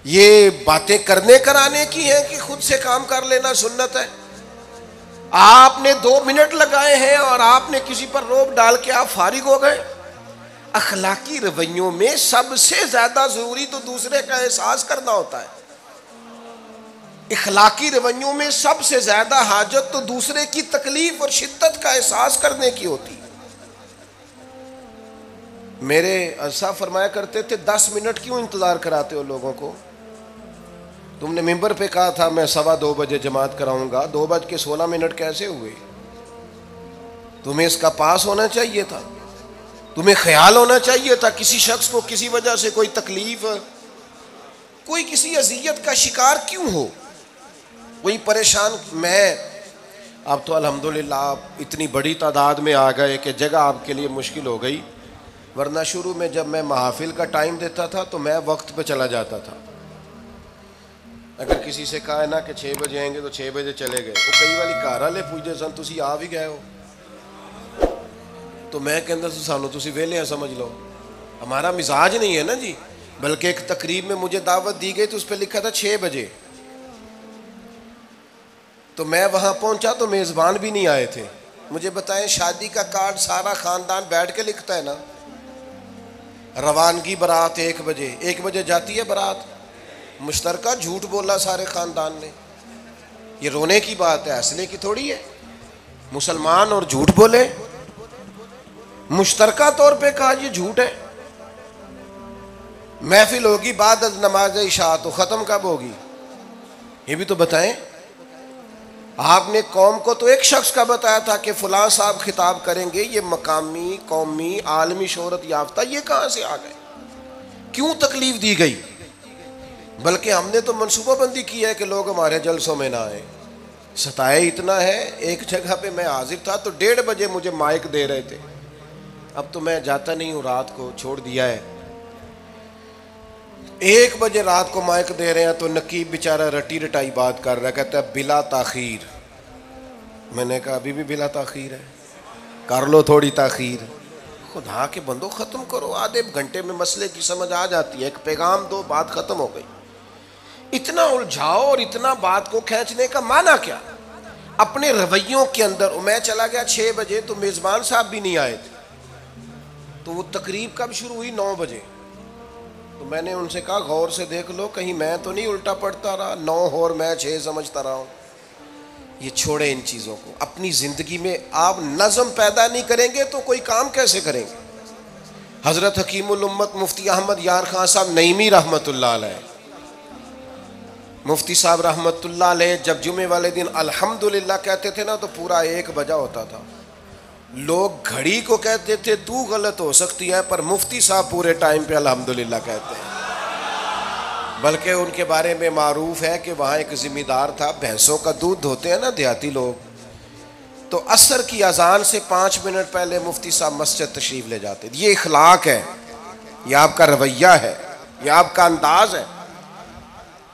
ये बातें करने कराने की हैं कि खुद से काम कर लेना सुन्नत है? आपने 2 मिनट लगाए हैं और आपने किसी पर रोब डाल के आप फारिग हो गए। अखलाकी रवैयों में सबसे ज्यादा जरूरी तो दूसरे का एहसास करना होता है। इखलाकी रवैयों में सबसे ज्यादा हाजत तो दूसरे की तकलीफ और शिद्दत का एहसास करने की होती है। मेरे अरसा फरमाया करते थे, 10 मिनट क्यों इंतजार कराते हो लोगों को? तुमने मिंबर पे कहा था मैं 2:15 बजे जमात कराऊंगा, 2:16 कैसे हुए? तुम्हें इसका पास होना चाहिए था, तुम्हें ख्याल होना चाहिए था किसी शख्स को किसी वजह से कोई तकलीफ, कोई किसी अजियत का शिकार क्यों हो, कोई परेशान। मैं अब तो अल्हम्दुलिल्लाह आप इतनी बड़ी तादाद में आ गए कि जगह आपके लिए मुश्किल हो गई, वरना शुरू में जब मैं महाफिल का टाइम देता था तो मैं वक्त पे चला जाता था। अगर किसी से कहा है ना कि 6 बजे आएंगे तो 6 बजे चले गए। तो कई वाली घर वाले पूछते सन तुसी आ भी गए हो, तो मैं कहता सानू तुसी वेले हैं समझ लो। हमारा मिजाज नहीं है ना जी। बल्कि एक तकरीब में मुझे दावत दी गई तो उस पर लिखा था 6 बजे, तो मैं वहां पहुंचा तो मेजबान भी नहीं आए थे। मुझे बताएं, शादी का कार्ड सारा खानदान बैठ के लिखता है ना। रवानगी बारात 1 बजे, 1 बजे जाती है बारात, मुश्तरका झूठ बोला सारे खानदान ने। ये रोने की बात है, हंसने की थोड़ी है। मुसलमान और झूठ बोले, मुश्तरका तौर पे कहा ये झूठ है। महफिल होगी बाद नमाज इशा, तो खत्म कब होगी ये भी तो बताएं। आपने कौम को तो एक शख्स का बताया था कि फलां साहब खिताब करेंगे, ये मकामी कौमी आलमी शोहरत याफ्ता, ये कहां से आ गए? क्यों तकलीफ दी गई? बल्कि हमने तो मनसूबाबंदी की है कि लोग हमारे जलसों में ना आए। सताए इतना है, एक जगह पे मैं हाजिर था तो 1:30 बजे मुझे माइक दे रहे थे। अब तो मैं जाता नहीं हूँ, रात को छोड़ दिया है। 1 बजे रात को माइक दे रहे हैं तो नकीब बेचारा रटी रटाई बात कर रहा है, कहता है बिला ताखीर। मैंने कहा अभी भी बिला ताखीर है, कर लो थोड़ी ताखीर। खुदा के बंदो ख़त्म करो, आधे घंटे में मसले की समझ आ जाती है। एक पैगाम दो, बात ख़त्म हो गई। इतना उलझाओ और इतना बात को खींचने का माना क्या? अपने रवैयों के अंदर। मैं चला गया 6 बजे तो मेज़बान साहब भी नहीं आए थे, तो वो तकरीब कब शुरू हुई? 9 बजे। तो मैंने उनसे कहा गौर से देख लो कहीं मैं तो नहीं उल्टा पड़ता रहा, 9 और मैं 6 समझता रहा हूँ। ये छोड़े इन चीज़ों को। अपनी ज़िंदगी में आप नज़म पैदा नहीं करेंगे तो कोई काम कैसे करेंगे? हज़रत हकीमुल उम्मत मुफ्ती अहमद यार खान साहब नईमी रहमतुल्लाह अलैह, मुफ्ती साहब रहमतुल्लाह अलैह जब जुमे वाले दिन अल्हम्दुलिल्लाह कहते थे ना तो पूरा 1 बजा होता था। लोग घड़ी को कहते थे तू गलत हो सकती है, पर मुफ्ती साहब पूरे टाइम पे अल्हम्दुलिल्लाह कहते हैं। बल्कि उनके बारे में मारूफ है कि वहाँ एक ज़िम्मेदार था, भैंसों का दूध धोते हैं ना देहाती लोग, तो असर की अजान से 5 मिनट पहले मुफ्ती साहब मस्जिद तशरीफ़ ले जाते। ये इखलाक है, ये आपका रवैया है, ये आपका अंदाज है।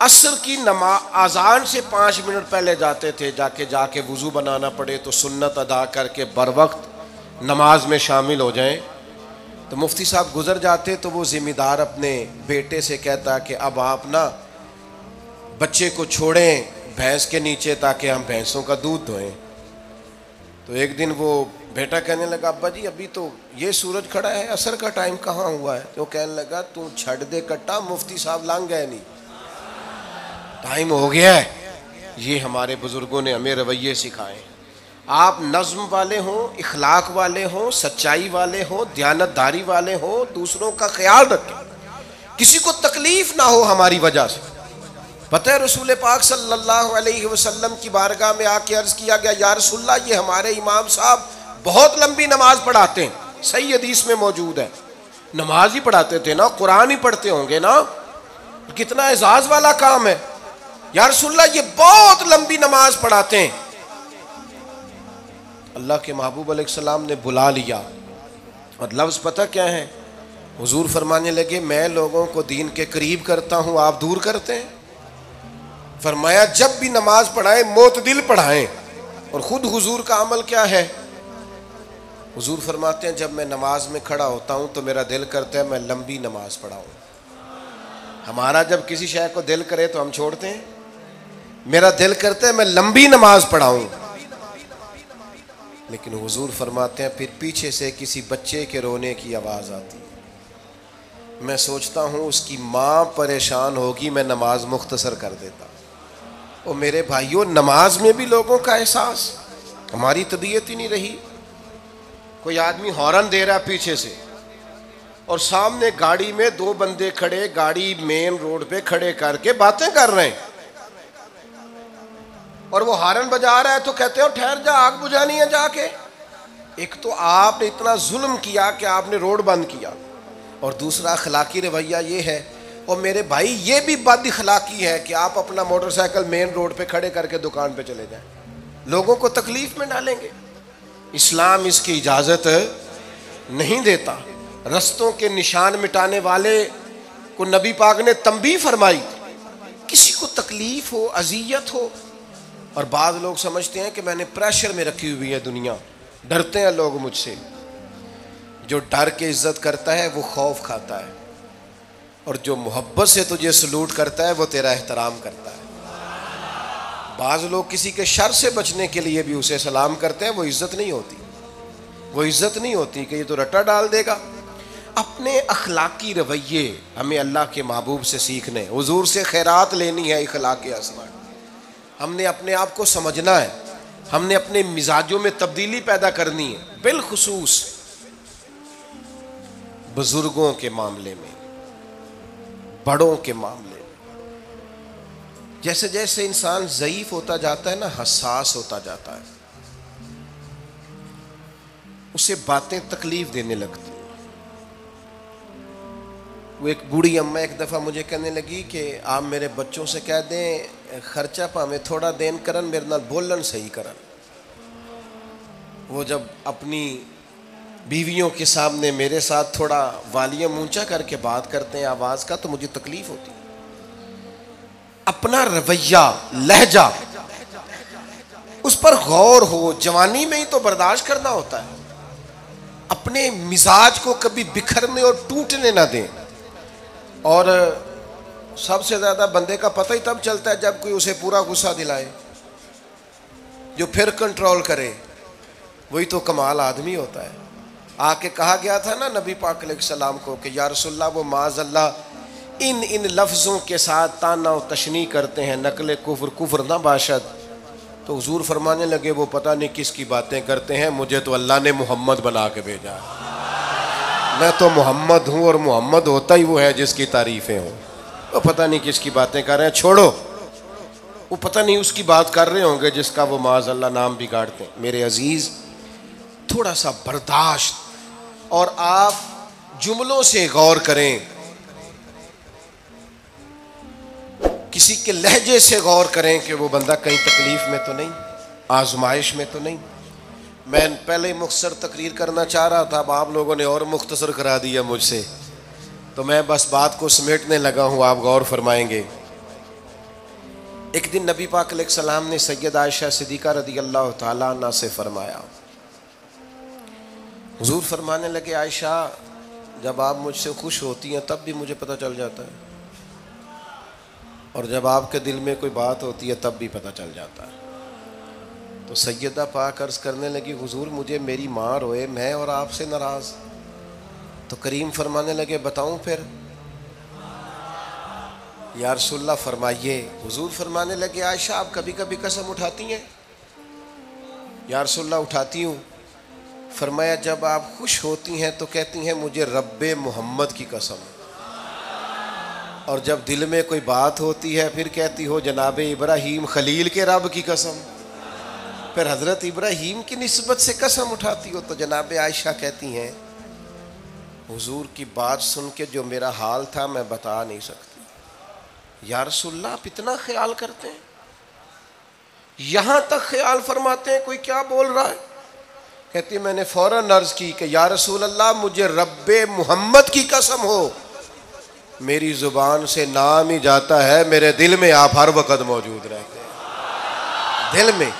असर की अजान से 5 मिनट पहले जाते थे, जाके वुज़ू बनाना पड़े तो सुन्नत अदा करके बर वक्त नमाज में शामिल हो जाएं। तो मुफ्ती साहब गुजर जाते तो वो ज़िम्मेदार अपने बेटे से कहता कि अब आप ना बच्चे को छोड़ें भैंस के नीचे ताकि हम भैंसों का दूध धोएं। तो एक दिन वो बेटा कहने लगा अब्बा जी अभी तो ये सूरज खड़ा है, असर का टाइम कहाँ हुआ है? तो कहने लगा तू छड़ दे कट्टा, मुफ्ती साहब लांग गए नहीं, टाइम हो गया है। ये हमारे बुजुर्गों ने हमें रवैये सिखाए। आप नज़्म वाले हों, इखलाक वाले हों, सच्चाई वाले हों, दयानतदारी वाले हों, दूसरों का ख्याल रखें, किसी को तकलीफ ना हो हमारी वजह से। पता है रसूल पाक सल्लल्लाहु अलैहि वसल्लम की बारगाह में आके अर्ज़ किया गया या रसूलल्लाह ये हमारे इमाम साहब बहुत लंबी नमाज पढ़ाते हैं। सही हदीस में मौजूद है, नमाज ही पढ़ाते थे ना, कुरान ही पढ़ते होंगे ना, कितना एजाज वाला काम है। या रसूलल्लाह ये बहुत लंबी नमाज पढ़ाते हैं। अल्लाह के महबूब अलैहिस्सलाम ने बुला लिया और लफ्ज़ पता क्या है? हुजूर फरमाने लगे मैं लोगों को दीन के करीब करता हूँ, आप दूर करते हैं। फरमाया जब भी नमाज पढ़ाएं मोतदिल पढ़ाएं। और ख़ुद हुजूर का अमल क्या है? हुजूर फरमाते हैं जब मैं नमाज में खड़ा होता हूँ तो मेरा दिल करता है मैं लंबी नमाज पढ़ाऊँ। हमारा जब किसी शय को दिल करे तो हम छोड़ते हैं। मेरा दिल करता है मैं लंबी नमाज पढ़ाऊं, लेकिन हुजूर फरमाते हैं फिर पीछे से किसी बच्चे के रोने की आवाज़ आती है, मैं सोचता हूँ उसकी माँ परेशान होगी, मैं नमाज मुख्तसर कर देता। और मेरे भाइयों, नमाज में भी लोगों का एहसास, हमारी तबीयत ही नहीं रही। कोई आदमी हॉर्न दे रहा है पीछे से और सामने गाड़ी में दो बंदे खड़े, गाड़ी मेन रोड पे खड़े करके बातें कर रहे हैं, और वो हॉर्न बजा रहा है तो कहते हो ठहर जा, आग बुझानी है जाके। एक तो आपने इतना जुल्म किया कि आपने रोड बंद किया, और दूसरा अखलाकी रवैया ये है, और मेरे भाई ये भी बद अखलाकी है कि आप अपना मोटरसाइकिल मेन रोड पे खड़े करके दुकान पे चले जाएं, लोगों को तकलीफ में डालेंगे। इस्लाम इसकी इजाज़त नहीं देता। रस्तों के निशान मिटाने वाले को नबी पाक ने तंबीह फरमाई, किसी को तकलीफ हो, अजियत हो। और बाद लोग समझते हैं कि मैंने प्रेशर में रखी हुई है दुनिया, डरते हैं लोग मुझसे। जो डर के इज्जत करता है वो खौफ खाता है, और जो मोहब्बत से तुझे सलूट करता है वो तेरा एहतराम करता है। बाज़ लोग किसी के शर से बचने के लिए भी उसे सलाम करते हैं, वो इज्जत नहीं होती। वो इज्जत नहीं होती कि ये तो रट्टा डाल देगा। अपने अखलाकी रवैये हमें अल्लाह के महबूब से सीखने, हुजूर से खैरात लेनी है, अखलाक हसना। हमने अपने आप को समझना है, हमने अपने मिजाजों में तब्दीली पैदा करनी है, बिलखुसूस बुजुर्गों के मामले में, बड़ों के मामले में। जैसे जैसे इंसान ज़ईफ होता जाता है ना, हसास होता जाता है, उसे बातें तकलीफ देने लगती हैं। वो एक बूढ़ी अम्मा एक दफ़ा मुझे कहने लगी कि आप मेरे बच्चों से कह दें खर्चा भावें थोड़ा देन करन, मेरे नाल बोलन सही करन। वो जब अपनी बीवियों के सामने मेरे साथ थोड़ा वॉल्यूम ऊंचा करके बात करते हैं आवाज़ का, तो मुझे तकलीफ होती है। अपना रवैया, लहजा, उस पर गौर हो। जवानी में ही तो बर्दाश्त करना होता है। अपने मिजाज को कभी बिखरने और टूटने ना दें। और सबसे ज़्यादा बंदे का पता ही तब चलता है जब कोई उसे पूरा गुस्सा दिलाए, जो फिर कंट्रोल करे, वही तो कमाल आदमी होता है। आके कहा गया था ना नबी पाक अलैहिस्सलाम को कि या रसूलल्लाह, वो माज़अल्लाह इन लफ्ज़ों के साथ ताना और तशनी करते हैं, नकले कुफ्र, कुफ्र ना बाशद। तो हुजूर फरमाने लगे वो पता नहीं किसकी बातें करते हैं, मुझे तो अल्लाह ने मोहम्मद बना के भेजा, मैं तो मोहम्मद हूँ, और मोहम्मद होता ही वो है जिसकी तारीफ़ें हों। वो पता नहीं किसकी बातें कर रहे हैं, छोड़ो। वो पता नहीं उसकी बात कर रहे होंगे जिसका वो माज़अल्लाह नाम बिगाड़ते हैं। मेरे अजीज़, थोड़ा सा बर्दाश्त, और आप जुमलों से गौर करें, किसी के लहजे से गौर करें कि वो बंदा कहीं तकलीफ में तो नहीं, आजमाइश में तो नहीं। मैं पहले मुख्तसर तकरीर करना चाह रहा था, अब आप लोगों ने और मुख्तसर करा दिया मुझसे, तो मैं बस बात को समेटने लगा हूँ, आप गौर फरमाएंगे। एक दिन नबी पाक अलैहिस्सलाम ने सैयद आयशा सिद्दीक़ा रज़ियल्लाहु ताला अन्हा से फरमाया, हुजूर फरमाने लगे, आयशा जब आप मुझसे खुश होती हैं तब भी मुझे पता चल जाता है, और जब आपके दिल में कोई बात होती है तब भी पता चल जाता है। तो सैयदा पाक अर्ज़ करने लगी, हुजूर मुझे मेरी माँ रोए, मैं और आपसे नाराज़। तो करीम फरमाने लगे, बताऊं फिर? या रसूलल्लाह फरमाइए। हुजूर फरमाने लगे, आयशा आप कभी कभी कसम उठाती हैं? या रसूलल्लाह उठाती हूँ। फरमाया, जब आप खुश होती हैं तो कहती हैं मुझे रब्बे मोहम्मद की कसम, और जब दिल में कोई बात होती है फिर कहती हो जनाबे इब्राहीम खलील के रब की कसम। फिर हज़रत इब्राहीम की निस्बत से कसम उठाती हो। तो जनाबे आयशा कहती हैं, हुजूर की बात सुन के जो मेरा हाल था मैं बता नहीं सकती। या रसूलल्लाह आप इतना ख्याल करते हैं? यहाँ तक ख्याल फरमाते हैं कोई क्या बोल रहा है? कहती मैंने फ़ौरन अर्ज़ की कि या रसूल अल्लाह मुझे रब्बे मोहम्मद की कसम हो, मेरी ज़ुबान से नाम ही जाता है, मेरे दिल में आप हर वक़्त मौजूद रहते हैं। दिल में